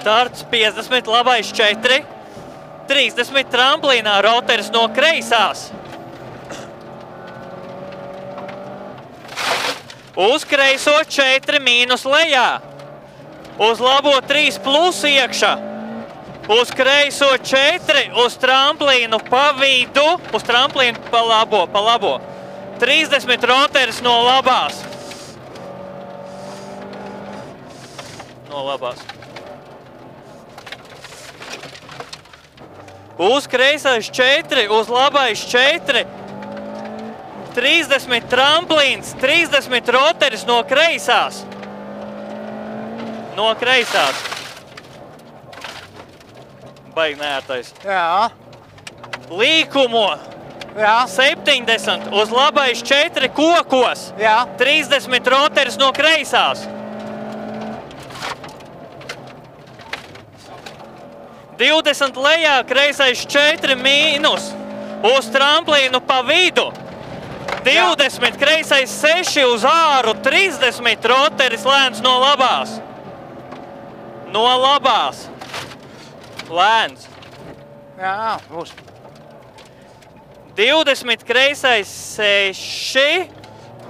Starts 50, labais 4. 30 tramplīnā, roteris no kreisās. Uz kreiso 4 mīnus lejā. Uz labo 3 plus iekšā. Uz kreiso 4, uz tramplīnu pa vidu, uz tramplīnu pa labo. 30 roteris no labās. No labās. Uz kreisais 4, uz labais 4. 30 tramplīns, 30 roteris no kreisās. No kreisās. Baigi neērtais. Jā. Līkumo. Jā. 70, uz labais 4 kokos. Jā. 30 roteris no kreisās. 20 lejā, kreisais 4 mīnus. Uz tramplīnu pa vidu. 20, kreisais 6 uz āru, 30 roteris lēns no labās. No labās. Lēns. Jā, būs. 20, kreisais 6.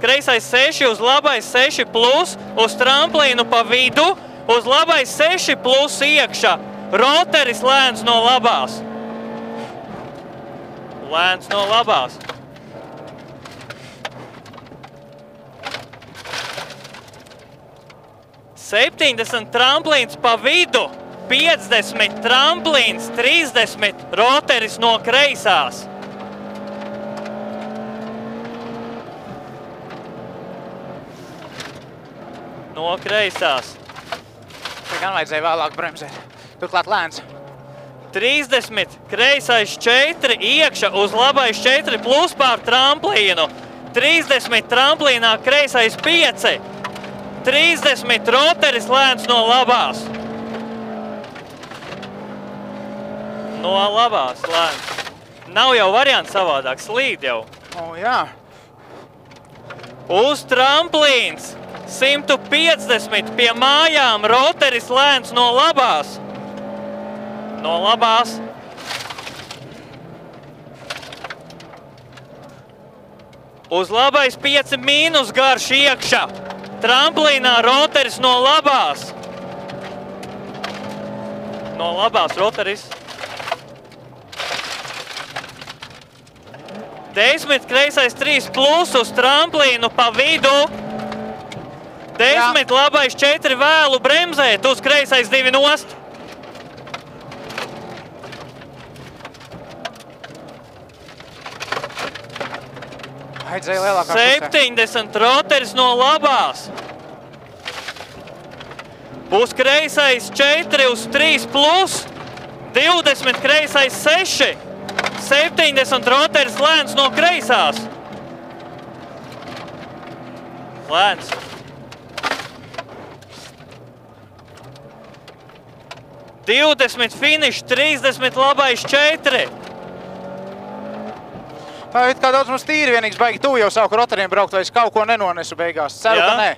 Kreisais 6 uz labais 6 plus, uz tramplīnu pa vidu, uz labais 6 plus iekšā. Roteris lēns no labās. Lēns no labās. $70 tramplīns pa vidu, 50 tramplīns, 30 roteris no kreisās. No kreisās. Tā gan vajadzēja vēlāk bremzēt. Turklāt lēns. 30, kreisais 4, iekšā uz labais 4 plus pār tramplīnu. 30 tramplīnā, kreisais 5. 30 roteris lēns no labās. No labās lēns. Nav jau variants savādāk, slīd jau. O, jā. Uz tramplīns 150 pie mājām, roteris lēns no labās. No labās. Uz labais 5 mīnus garš iekšā. Tramplīnā roteris no labās. No labās roteris. 10, kreisais 3 plus uz tramplīnu pa vidu. 10, labais 4 vēlu bremzēt, uz kreisais 2 nost. Vajadzēja lielākā pusē. 70 roteris no labās. Būs kreisais 4 uz 3 plus. 20 kreisais 6. 70 roteris lēns no kreisās. Lēns. $20 finish, 30 labais 4. Kā daudz mums tīri vienīgs baigi tuvu jau savu roteriem braukt, vai es kaut ko nenonesu beigās? Ceru, ka nē.